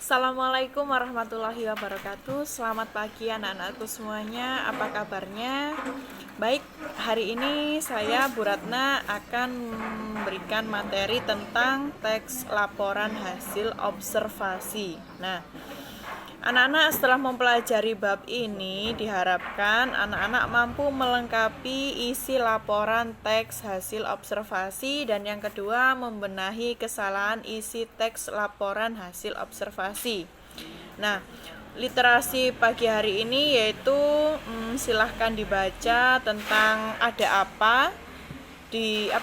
Assalamualaikum warahmatullahi wabarakatuh. Selamat pagi anak-anakku semuanya. Apa kabarnya? Baik, hari ini saya Bu Ratna akan memberikan materi tentang teks laporan hasil observasi. Nah, anak-anak setelah mempelajari bab ini diharapkan anak-anak mampu melengkapi isi laporan teks hasil observasi, dan yang kedua membenahi kesalahan isi teks laporan hasil observasi. Nah, literasi pagi hari ini yaitu silahkan dibaca tentang ada apa di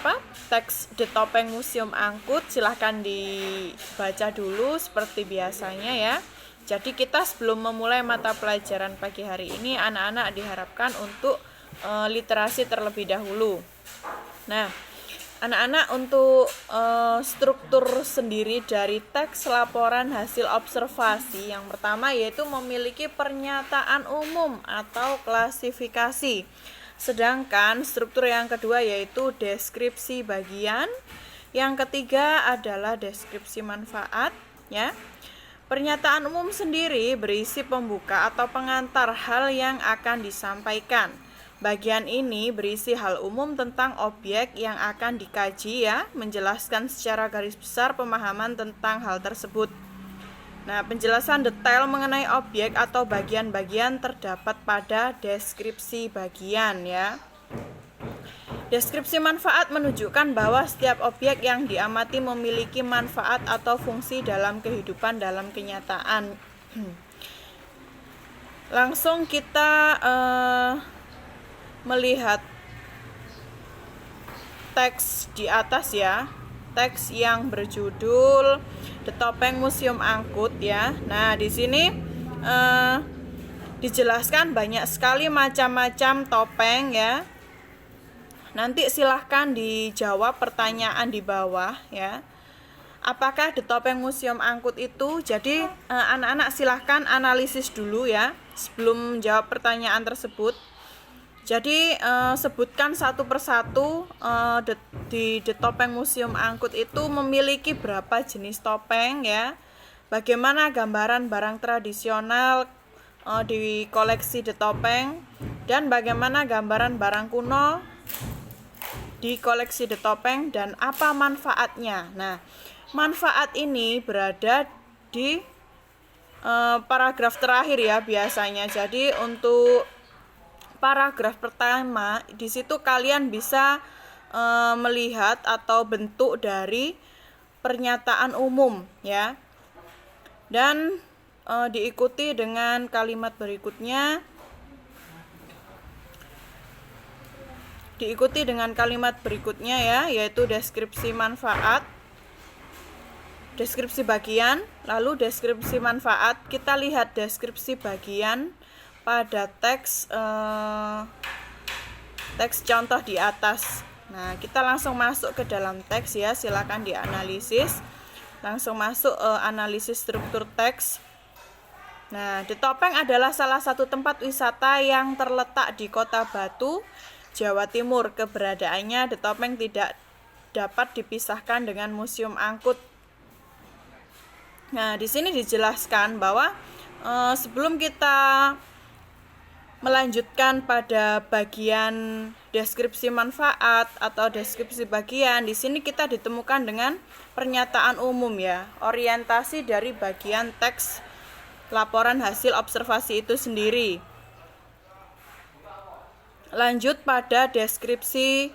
teks The Topeng Museum Angkut. Silahkan dibaca dulu seperti biasanya ya. Jadi kita sebelum memulai mata pelajaran pagi hari ini, anak-anak diharapkan untuk literasi terlebih dahulu. Nah, anak-anak untuk struktur sendiri dari teks laporan hasil observasi, yang pertama yaitu memiliki pernyataan umum atau klasifikasi. Sedangkan struktur yang kedua yaitu deskripsi bagian. Yang ketiga adalah deskripsi manfaat ya. Pernyataan umum sendiri berisi pembuka atau pengantar hal yang akan disampaikan. Bagian ini berisi hal umum tentang objek yang akan dikaji ya, menjelaskan secara garis besar pemahaman tentang hal tersebut. Nah, penjelasan detail mengenai objek atau bagian-bagian terdapat pada deskripsi bagian ya. Deskripsi manfaat menunjukkan bahwa setiap objek yang diamati memiliki manfaat atau fungsi dalam kehidupan dalam kenyataan. Langsung kita melihat teks di atas ya. Teks yang berjudul The Topeng Museum Angkut ya. Nah, di sini dijelaskan banyak sekali macam-macam topeng ya. Nanti silahkan dijawab pertanyaan di bawah ya. Apakah The Topeng Museum Angkut itu? Jadi anak-anak silahkan analisis dulu ya sebelum menjawab pertanyaan tersebut. Jadi sebutkan satu persatu di The Topeng Museum Angkut itu memiliki berapa jenis topeng ya. Bagaimana gambaran barang tradisional di koleksi The Topeng, dan bagaimana gambaran barang kuno di koleksi The Topeng, dan apa manfaatnya. Nah, manfaat ini berada di paragraf terakhir ya biasanya. Jadi untuk paragraf pertama di situ kalian bisa melihat atau bentuk dari pernyataan umum ya. Dan diikuti dengan kalimat berikutnya. Ya, yaitu deskripsi manfaat, deskripsi bagian, lalu deskripsi manfaat. Kita lihat deskripsi bagian pada teks contoh di atas. Nah, kita langsung masuk ke dalam teks ya, silakan dianalisis. Langsung masuk analisis struktur teks. Nah, The Topeng adalah salah satu tempat wisata yang terletak di Kota Batu, Jawa Timur. Keberadaannya The Topeng tidak dapat dipisahkan dengan Museum Angkut. Nah, di sini dijelaskan bahwa sebelum kita melanjutkan pada bagian deskripsi manfaat atau deskripsi bagian, di sini kita ditemukan dengan pernyataan umum ya, orientasi dari bagian teks laporan hasil observasi itu sendiri. Lanjut pada deskripsi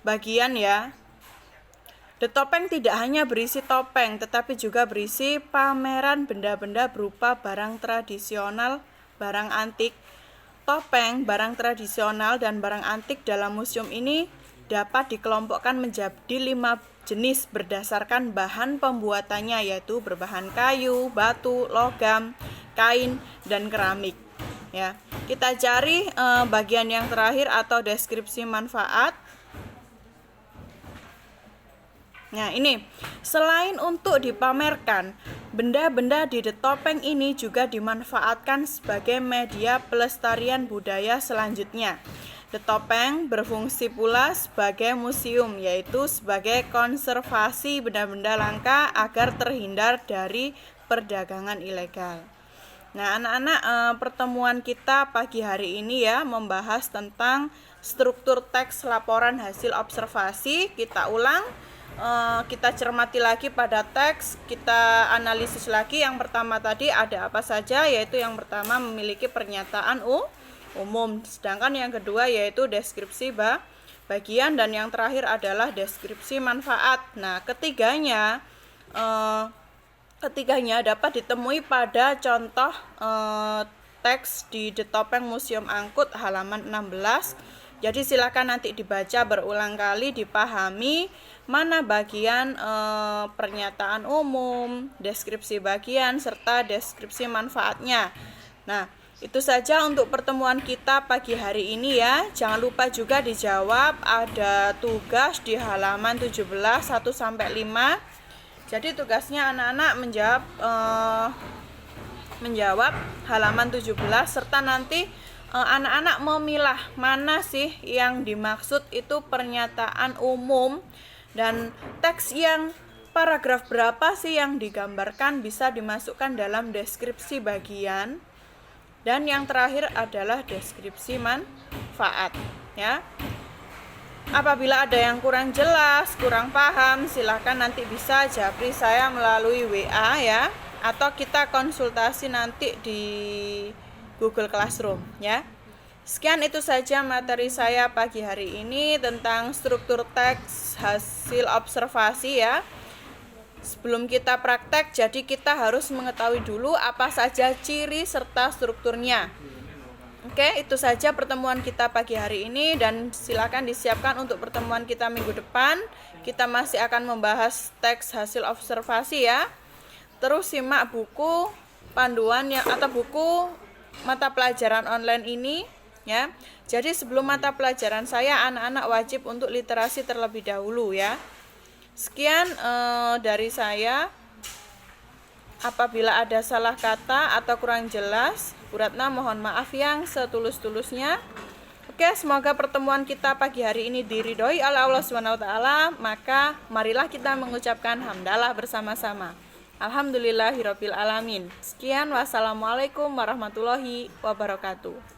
bagian ya. The Topeng tidak hanya berisi topeng, tetapi juga berisi pameran benda-benda berupa barang tradisional, barang antik. Topeng, barang tradisional, dan barang antik dalam museum ini dapat dikelompokkan menjadi 5 jenis berdasarkan bahan pembuatannya, yaitu berbahan kayu, batu, logam, kain, dan keramik. Ya, kita cari bagian yang terakhir atau deskripsi manfaat. Nah, ini selain untuk dipamerkan, benda-benda di The Topeng ini juga dimanfaatkan sebagai media pelestarian budaya selanjutnya. The Topeng berfungsi pula sebagai museum, yaitu sebagai konservasi benda-benda langka agar terhindar dari perdagangan ilegal. Nah, anak-anak, pertemuan kita pagi hari ini ya membahas tentang struktur teks laporan hasil observasi. Kita ulang, kita cermati lagi pada teks, kita analisis lagi. Yang pertama tadi ada apa saja, yaitu yang pertama memiliki pernyataan umum, sedangkan yang kedua yaitu deskripsi bagian, dan yang terakhir adalah deskripsi manfaat. Nah, ketiganya dapat ditemui pada contoh teks di The Topeng Museum Angkut halaman 16. Jadi silakan nanti dibaca berulang kali, dipahami mana bagian pernyataan umum, deskripsi bagian, serta deskripsi manfaatnya. Nah, itu saja untuk pertemuan kita pagi hari ini ya. Jangan lupa juga dijawab, ada tugas di halaman 17 1-5. Jadi tugasnya anak-anak menjawab halaman 17, serta nanti anak-anak memilah mana sih yang dimaksud itu pernyataan umum, dan teks yang paragraf berapa sih yang digambarkan bisa dimasukkan dalam deskripsi bagian, dan yang terakhir adalah deskripsi manfaat ya. Apabila ada yang kurang jelas, kurang paham, silakan nanti bisa japri saya melalui WA ya, atau kita konsultasi nanti di Google Classroom ya. Sekian itu saja materi saya pagi hari ini tentang struktur teks hasil observasi ya. Sebelum kita praktek, jadi kita harus mengetahui dulu apa saja ciri serta strukturnya. Oke, itu saja pertemuan kita pagi hari ini, dan silakan disiapkan untuk pertemuan kita minggu depan. Kita masih akan membahas teks hasil observasi ya. Terus simak buku panduan atau buku mata pelajaran online ini ya. Jadi sebelum mata pelajaran saya, anak-anak wajib untuk literasi terlebih dahulu ya. Sekian dari saya. Apabila ada salah kata atau kurang jelas, Bu Ratna mohon maaf yang setulus-tulusnya. Oke, semoga pertemuan kita pagi hari ini diridhoi oleh Allah SWT. Maka marilah kita mengucapkan hamdalah bersama-sama. Alhamdulillahirabbil alamin. Sekian, wassalamualaikum warahmatullahi wabarakatuh.